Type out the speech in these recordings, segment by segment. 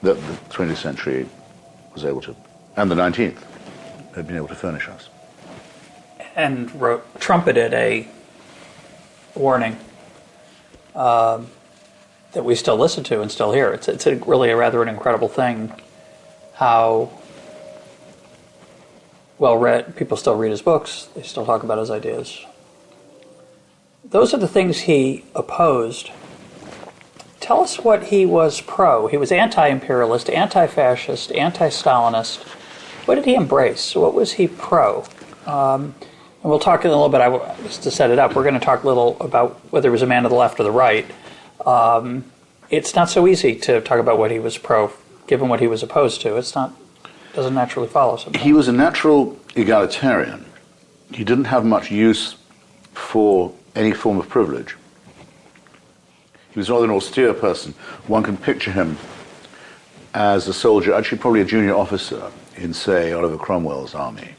that the 20th century was able to, and the 19th, had been able to furnish us. And trumpeted a warning that we still listen to and still hear. It's really a rather an incredible thing how well read people still read his books. They still talk about his ideas. Those are the things he opposed. Tell us what he was pro. He was anti-imperialist, anti-fascist, anti-Stalinist. What did he embrace? What was he pro? And we'll talk a little bit, just to set it up, we're going to talk a little about whether he was a man of the left or the right. It's not so easy to talk about what he was pro, given what he was opposed to. Doesn't naturally follow sometimes. He was a natural egalitarian. He didn't have much use for any form of privilege. He was rather an austere person. One can picture him as a soldier, actually probably a junior officer in, say, Oliver Cromwell's army.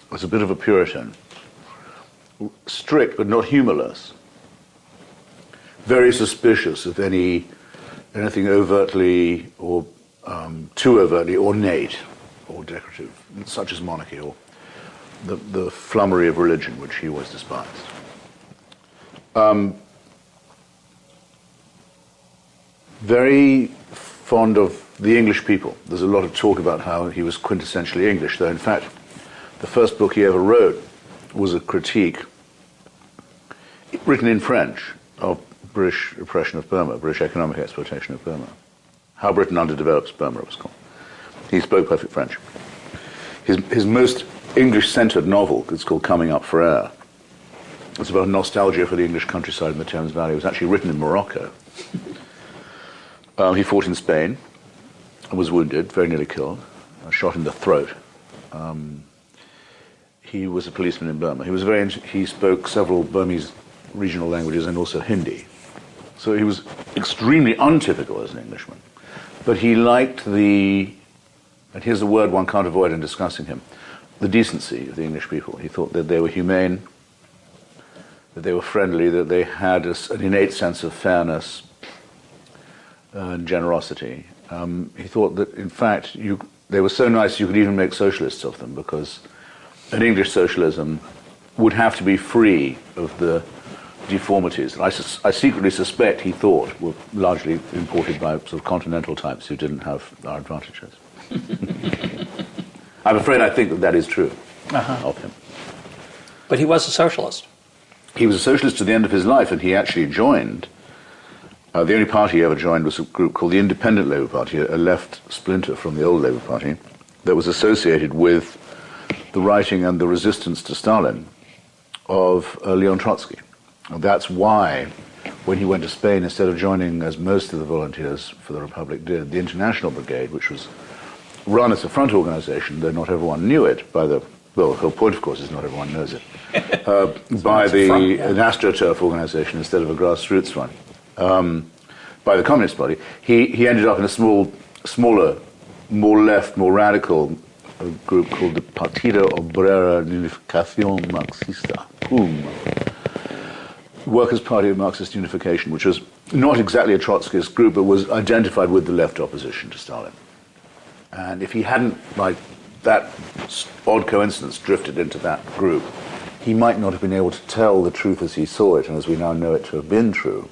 Was a bit of a Puritan. Strict but not humorless. Very suspicious of anything overtly or too overtly ornate or decorative, such as monarchy or the flummery of religion, which he always despised. Very fond of the English people. There's a lot of talk about how he was quintessentially English, though in fact the first book he ever wrote was a critique written in French of British oppression of Burma, British economic exploitation of Burma. How Britain underdevelops Burma, it was called. He spoke perfect French. His most English-centered novel is called Coming Up for Air. It's about nostalgia for the English countryside in the Thames Valley. It was actually written in Morocco. He fought in Spain, was wounded, very nearly killed, shot in the throat. He was a policeman in Burma. He spoke several Burmese regional languages and also Hindi. So he was extremely untypical as an Englishman. But he liked and here's the word one can't avoid in discussing him, the decency of the English people. He thought that they were humane, that they were friendly, that they had an innate sense of fairness and generosity. He thought that, in fact, they were so nice you could even make socialists of them, because an English socialism would have to be free of the deformities that I secretly suspect he thought were largely imported by sort of continental types who didn't have our advantages. I'm afraid I think that is true of him. But he was a socialist. He was a socialist to the end of his life, and he actually joined, the only party he ever joined was a group called the Independent Labour Party, a left splinter from the old Labour Party, that was associated with the writing and the resistance to Stalin of Leon Trotsky. And that's why, when he went to Spain, instead of joining, as most of the volunteers for the Republic did, the International Brigade, which was run as a front organization, though not everyone knew it, the whole point, of course, is not everyone knows it, by an AstroTurf organization instead of a grassroots one, by the Communist Party, he ended up in a smaller, more left, more radical group called the Partido Obrera de Unificación Marxista, PUM, Workers' Party of Marxist Unification, which was not exactly a Trotskyist group, but was identified with the left opposition to Stalin. And if he hadn't, like that odd coincidence, drifted into that group, he might not have been able to tell the truth as he saw it, and as we now know it to have been true,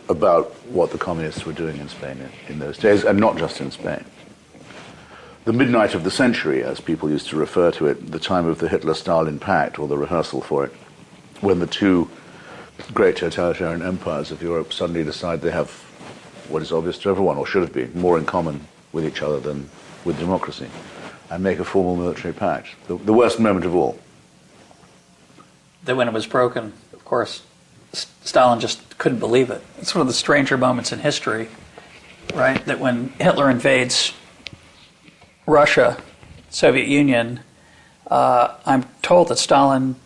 about what the communists were doing in Spain in those days, and not just in Spain. The midnight of the century, as people used to refer to it, the time of the Hitler-Stalin Pact, or the rehearsal for it, when the two great totalitarian empires of Europe suddenly decide they have what is obvious to everyone, or should have been, more in common with each other than with democracy, and make a formal military pact. The worst moment of all. That when it was broken, of course, Stalin just couldn't believe it. It's one of the stranger moments in history, right? That when Hitler invades Russia, Soviet Union, I'm told that Stalin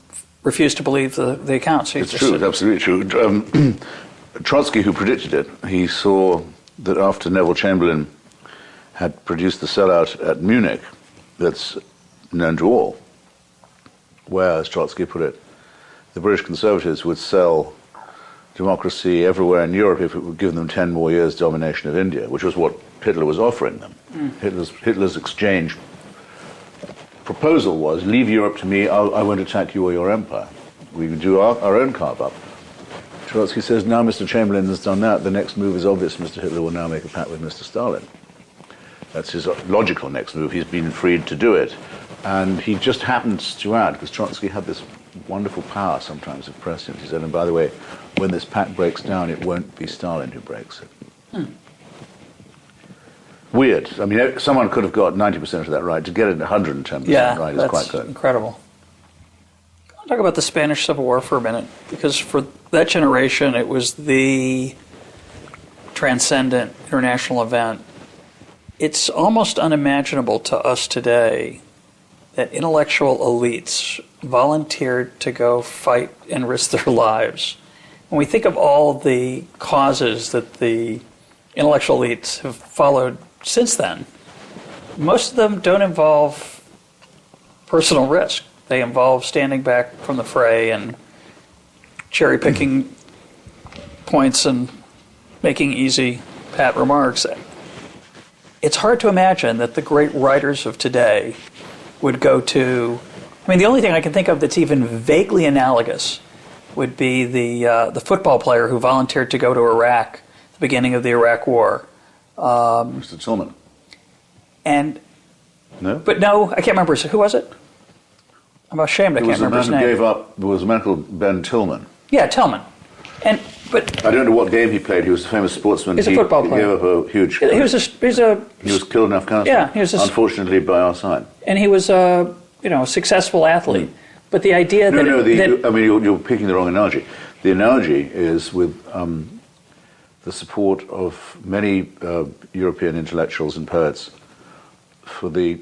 refused to believe the accounts. It's true, it's absolutely true. Trotsky, who predicted it, he saw that after Neville Chamberlain had produced the sellout at Munich, that's known to all, where, as Trotsky put it, the British Conservatives would sell democracy everywhere in Europe if it would give them 10 more years domination of India, which was what Hitler was offering them. Hitler's exchange proposal was, leave Europe to me, I won't attack you or your empire. We can do our own carve-up. Trotsky says, now Mr. Chamberlain has done that, the next move is obvious. Mr. Hitler will now make a pact with Mr. Stalin. That's his logical next move. He's been freed to do it. And he just happens to add, because Trotsky had this wonderful power sometimes of prescience. He said, and by the way, when this pact breaks down, it won't be Stalin who breaks it. Weird. I mean, someone could have got 90% of that right. To get it 110% right is quite good. Incredible. I'll talk about the Spanish Civil War for a minute, because for that generation, it was the transcendent international event. It's almost unimaginable to us today that intellectual elites volunteered to go fight and risk their lives. When we think of all the causes that the intellectual elites have followed since then, most of them don't involve personal risk. They involve standing back from the fray and cherry-picking points and making easy, pat remarks. It's hard to imagine that the great writers of today would go to... I mean, the only thing I can think of that's even vaguely analogous would be the football player who volunteered to go to Iraq at the beginning of the Iraq War. Mr. Tillman. No? But no, I can't remember. Who was it? I'm ashamed I can't remember his name. There was a man called Ben Tillman. Yeah, Tillman. But I don't know what game he played. He was a famous sportsman. He's a football player. He gave up a huge... He was killed in Afghanistan. Yeah, he was unfortunately by our side. And he was a successful athlete. But the idea you're picking the wrong analogy. The analogy is with the support of many European intellectuals and poets for the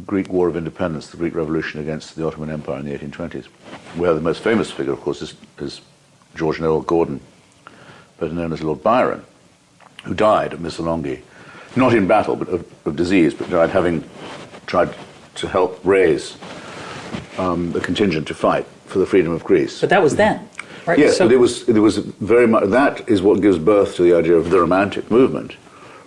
Greek War of Independence, the Greek Revolution against the Ottoman Empire in the 1820s, where the most famous figure, of course, is George Noel Gordon, better known as Lord Byron, who died at Missolonghi, not in battle, but of disease, but died having tried to help raise a contingent to fight for the freedom of Greece. But that was then, right? Yes, but it was very much, that is what gives birth to the idea of the Romantic movement,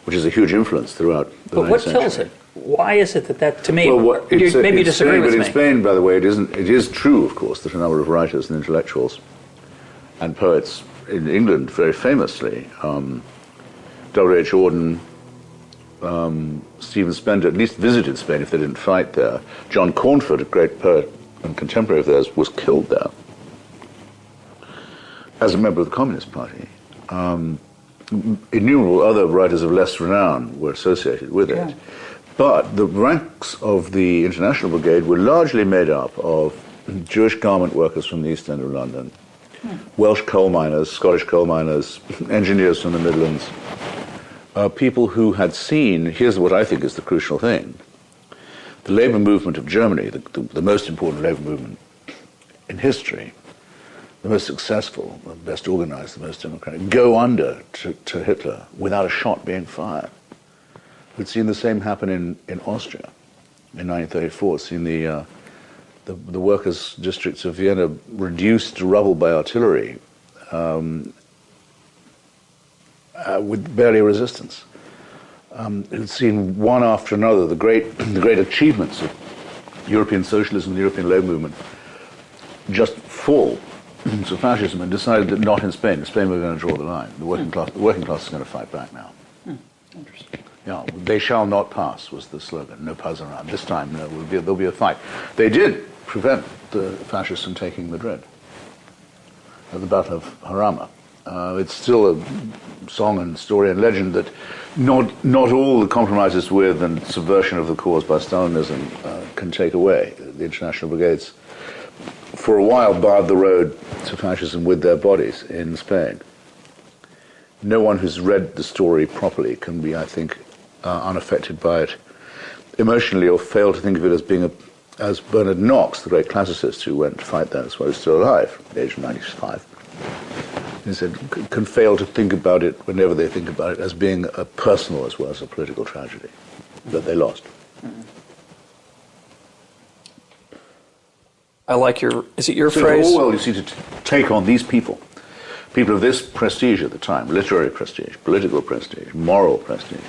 which is a huge influence throughout the 19th century. But what kills it? Why is it that to me, well, maybe you disagree with me. But in Spain, by the way, it is true, of course, that a number of writers and intellectuals and poets in England, very famously, W.H. Auden, Stephen Spender, at least visited Spain if they didn't fight there. John Cornford, a great poet and contemporary of theirs, was killed there as a member of the Communist Party. Innumerable other writers of less renown were associated with it. But the ranks of the International Brigade were largely made up of Jewish garment workers from the East End of London, Welsh coal miners, Scottish coal miners, engineers from the Midlands, people who had seen, here's what I think is the crucial thing, the labor movement of Germany, the most important labor movement in history, the most successful, the best organized, the most democratic, go under to Hitler without a shot being fired. We'd seen the same happen in Austria in 1934, seen the workers' districts of Vienna reduced to rubble by artillery with barely a resistance. We'd seen one after another the great achievements of European socialism and the European labor movement just fall to fascism, and decided that not in Spain. In Spain we're going to draw the line. The working class is going to fight back now. Interesting. Yeah, they shall not pass was the slogan. No pas around. This time there'll be a fight. They did prevent the fascists from taking Madrid at the Battle of Jarama. It's still a song and story and legend that not all the compromises with and subversion of the cause by Stalinism can take away. The international brigades, for a while, barred the road to fascism with their bodies in Spain. No one who's read the story properly can be, I think, unaffected by it emotionally, or fail to think of it as being as Bernard Knox, the great classicist who went to fight there, that's why he's still alive, at the age of 95. He said, can fail to think about it, whenever they think about it, as being a personal as well as a political tragedy that they lost. I like is it your so phrase? For Orwell, you see, to take on these people, people of this prestige at the time, literary prestige, political prestige, moral prestige,